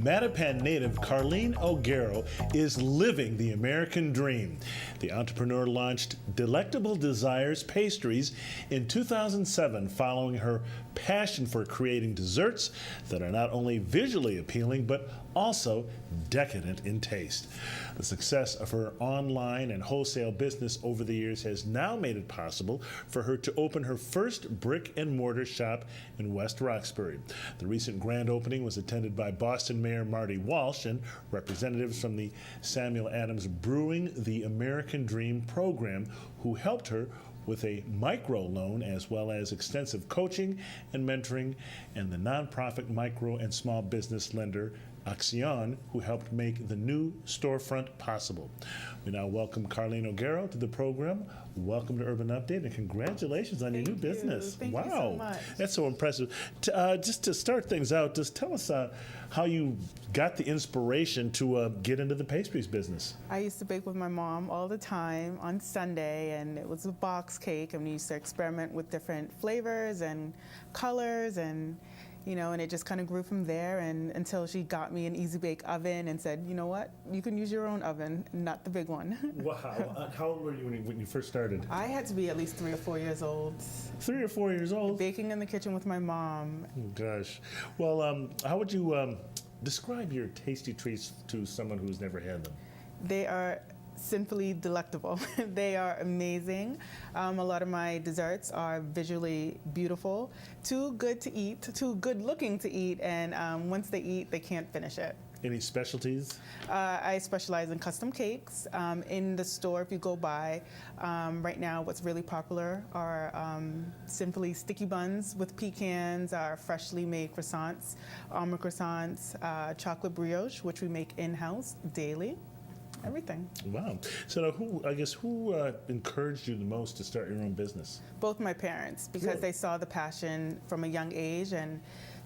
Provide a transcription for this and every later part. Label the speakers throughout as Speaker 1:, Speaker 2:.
Speaker 1: Mattapan native Carlene O Garro is living the American dream. The entrepreneur launched Delectable Desires Pastries in 2007 following her passion for creating desserts that are not only visually appealing but also decadent in taste. The success of her online and wholesale business over the years has now made it possible for her to open her first brick and mortar shop in West Roxbury. The recent grand opening was attended by Boston Mayor Marty Walsh and representatives from the Samuel Adams Brewing the American Dream program, who helped her with a micro loan as well as extensive coaching and mentoring, and the nonprofit micro and small business lender Accion, who helped make the new storefront possible. We now welcome Carlene O Garro to the program. Welcome to Urban Update, and congratulations on your new business.
Speaker 2: Thank
Speaker 1: wow,
Speaker 2: you so much.
Speaker 1: That's so impressive. Just to start things out, just tell us how you got the inspiration to get into the pastries business.
Speaker 2: I used to bake with my mom all the time on Sunday, and it was a box cake, and we used to experiment with different flavors and colors, and and it just kind of grew from there, and until she got me an Easy Bake oven and said, you know what, you can use your own oven, not the big one.
Speaker 1: Wow. How old were you when you first started?
Speaker 2: I had to be at least 3 or 4 years old.
Speaker 1: 3 or 4 years old?
Speaker 2: Baking in the kitchen with my mom.
Speaker 1: Oh, gosh. Well, how would you describe your tasty treats to someone who's never had them?
Speaker 2: They are simply delectable. They are amazing. A lot of my desserts are visually beautiful, too good to eat, too good looking to eat, and once they eat, they can't finish it.
Speaker 1: Any specialties?
Speaker 2: I specialize in custom cakes. In the store, if you go by, right now what's really popular are simply sticky buns with pecans, our freshly made croissants, almond croissants, chocolate brioche, which we make in-house daily. Everything.
Speaker 1: Wow. So who encouraged you the most to start your own business?
Speaker 2: Both my parents, because
Speaker 1: Really?
Speaker 2: they saw the passion from a young age, and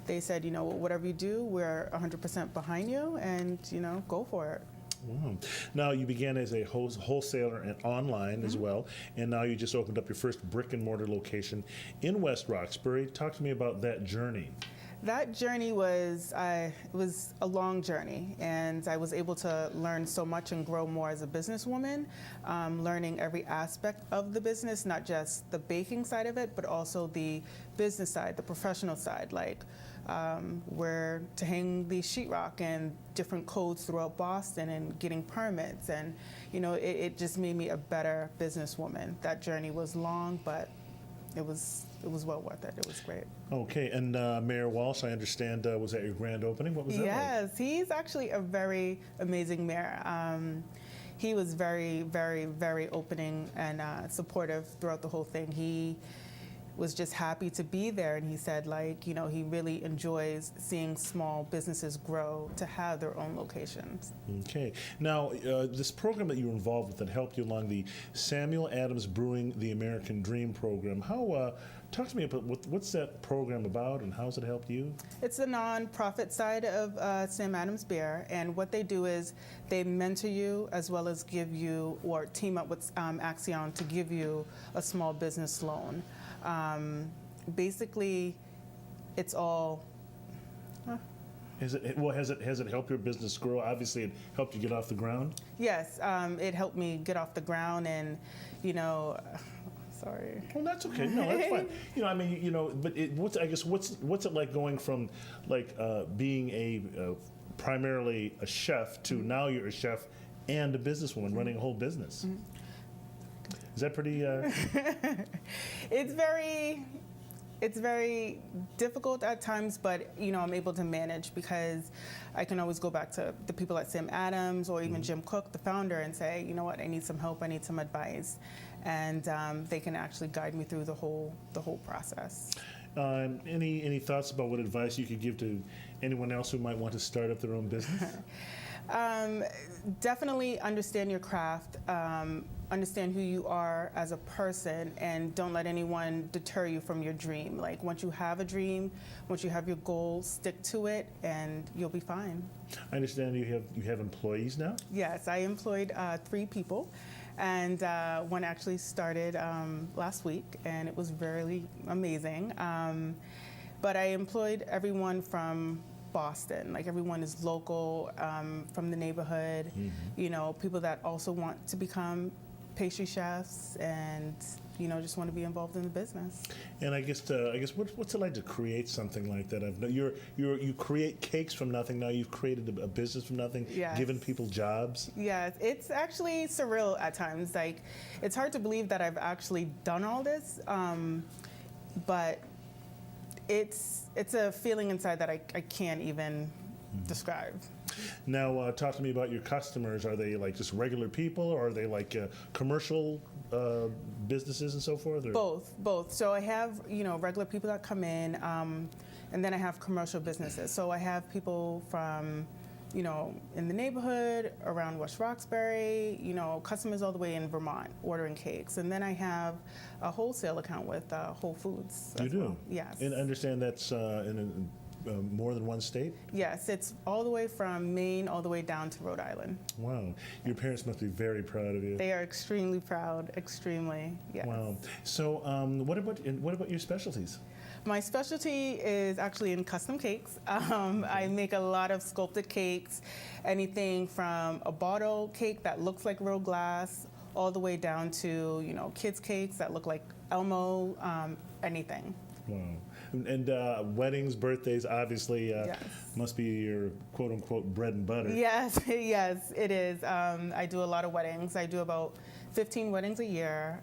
Speaker 2: they said, whatever you do, we're 100% behind you, and, go for it.
Speaker 1: Wow. Now, you began as a wholesaler and online as well, and now you just opened up your first brick and mortar location in West Roxbury. Talk to me about that journey.
Speaker 2: That journey was a long journey, and I was able to learn so much and grow more as a businesswoman, learning every aspect of the business, not just the baking side of it, but also the business side, the professional side, like where to hang the sheetrock and different codes throughout Boston and getting permits, and it just made me a better businesswoman. That journey was long, but it was well worth it. It was great.
Speaker 1: Okay, and Mayor Walsh, I understand, was at your grand opening. What was that like?
Speaker 2: Yes, he's actually a very amazing mayor. He was very, very, very opening and supportive throughout the whole thing. He was just happy to be there, and he said, he really enjoys seeing small businesses grow to have their own locations. Okay.
Speaker 1: Now, this program that you were involved with that helped you along, the Samuel Adams Brewing the American Dream program, talk to me about what's that program about, and how has it helped you?
Speaker 2: It's the nonprofit side of Sam Adams Beer, and what they do is they mentor you as well as give you, or team up with Accion to give you a small business loan. Basically, it's all.
Speaker 1: Has it helped your business grow? Obviously, it helped you get off the ground.
Speaker 2: Yes, it helped me get off the ground, and sorry.
Speaker 1: Well, that's okay. No, that's fine. But what's it like going from being primarily a chef to now you're a chef and a businesswoman running a whole business? Mm-hmm. Is that pretty?
Speaker 2: It's very difficult at times, but I'm able to manage because I can always go back to the people at Sam Adams or even Jim Cook, the founder, and say, you know what, I need some help, I need some advice, and they can actually guide me through the whole process.
Speaker 1: Any thoughts about what advice you could give to anyone else who might want to start up their own business?
Speaker 2: Definitely understand your craft, understand who you are as a person, and don't let anyone deter you from your dream. Like, once you have a dream, once you have your goal, stick to it, and you'll be fine.
Speaker 1: I understand you have employees now?
Speaker 2: Yes, I employed 3 people, and one actually started last week, and it was really amazing. But I employed everyone from Boston. Like everyone is local, from the neighborhood. You know, people that also want to become pastry chefs and just want to be involved in the business.
Speaker 1: And I guess what's it like to create something like that? You create cakes from nothing. Now you've created a business from nothing,
Speaker 2: Yes.
Speaker 1: given people jobs.
Speaker 2: Yeah, it's actually surreal at times. Like, it's hard to believe that I've actually done all this, but it's a feeling inside that I can't even describe.
Speaker 1: Now, talk to me about your customers. Are they like just regular people, or are they like commercial businesses and so forth? Or?
Speaker 2: Both. So I have, regular people that come in, and then I have commercial businesses. So I have people from, in the neighborhood, around West Roxbury, customers all the way in Vermont ordering cakes. And then I have a wholesale account with Whole Foods.
Speaker 1: You do?
Speaker 2: Well. Yes.
Speaker 1: And I understand that's in more than one state?
Speaker 2: Yes, it's all the way from Maine all the way down to Rhode Island.
Speaker 1: Wow. Your parents must be very proud of you.
Speaker 2: They are extremely proud, extremely, yes.
Speaker 1: Wow. So what about your specialties?
Speaker 2: My specialty is actually in custom cakes. I make a lot of sculpted cakes, anything from a bottle cake that looks like real glass, all the way down to, kids' cakes that look like Elmo, anything.
Speaker 1: Wow. And weddings, birthdays, obviously
Speaker 2: Yes.
Speaker 1: must be your quote-unquote bread and butter.
Speaker 2: Yes, yes, it is. I do a lot of weddings. I do about 15 weddings a year,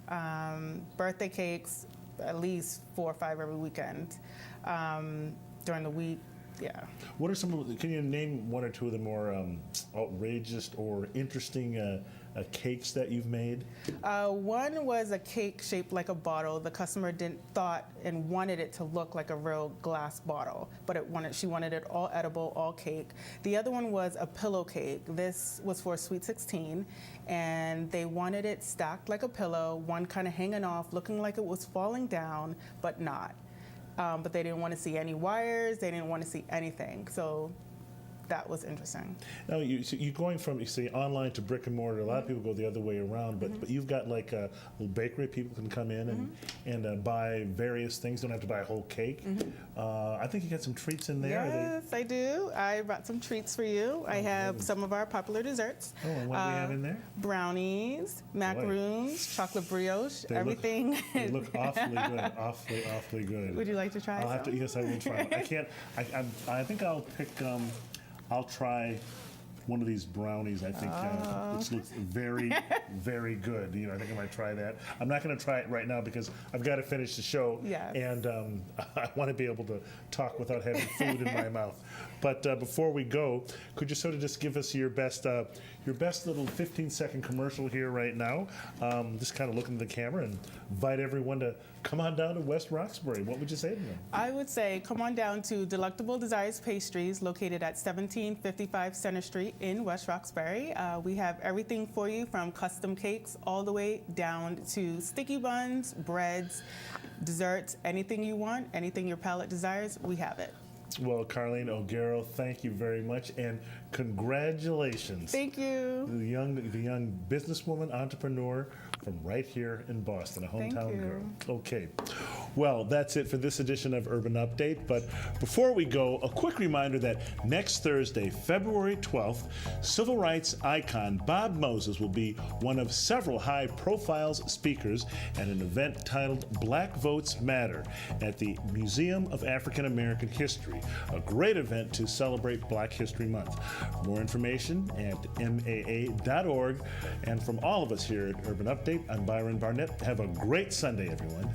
Speaker 2: birthday cakes, at least 4 or 5 every weekend. During the week, yeah.
Speaker 1: What are can you name one or two of the more outrageous or interesting cakes that you've made?
Speaker 2: One was a cake shaped like a bottle. The customer thought and wanted it to look like a real glass bottle, but she wanted it all edible, all cake. The other one was a pillow cake. This was for Sweet 16, and they wanted it stacked like a pillow, one kind of hanging off, looking like it was falling down, but not. But they didn't want to see any wires. They didn't want to see anything. So that was interesting.
Speaker 1: Now, you're going from, you say, online to brick and mortar. A lot of people go the other way around, but you've got like a little bakery. People can come in and buy various things. Don't have to buy a whole cake. I think you got some treats in there.
Speaker 2: Yes, I do. I brought some treats for you. I have some of our popular desserts.
Speaker 1: Oh, and what do we have in there?
Speaker 2: Brownies, macaroons, chocolate brioche, everything.
Speaker 1: They look awfully good. Awfully good.
Speaker 2: Would you like to try
Speaker 1: I'll have
Speaker 2: some?
Speaker 1: to. Yes, I will try. I can't. I think I'll pick. I'll try one of these brownies. I think which looks very, very good. I think I might try that. I'm not going to try it right now because I've got to finish the show,
Speaker 2: Yes.
Speaker 1: and I want to be able to talk without having food in my mouth. But before we go, could you sort of just give us your best little 15-second commercial here right now? Just kind of look into the camera and invite everyone to come on down to West Roxbury. What would you say to them?
Speaker 2: I would say come on down to Delectable Desires Pastries, located at 1755 Center Street in West Roxbury. We have everything for you, from custom cakes all the way down to sticky buns, breads, desserts, anything you want, anything your palate desires, we have it.
Speaker 1: Well, Carlene O Garro, thank you very much, and congratulations.
Speaker 2: Thank you.
Speaker 1: The young businesswoman, entrepreneur from right here in Boston, a hometown
Speaker 2: Thank you.
Speaker 1: girl. Okay. Well, that's it for this edition of Urban Update. But before we go, a quick reminder that next Thursday, February 12th, civil rights icon Bob Moses will be one of several high-profile speakers at an event titled Black Votes Matter at the Museum of African American History, a great event to celebrate Black History Month. More information at maa.org. And from all of us here at Urban Update, I'm Byron Barnett. Have a great Sunday, everyone.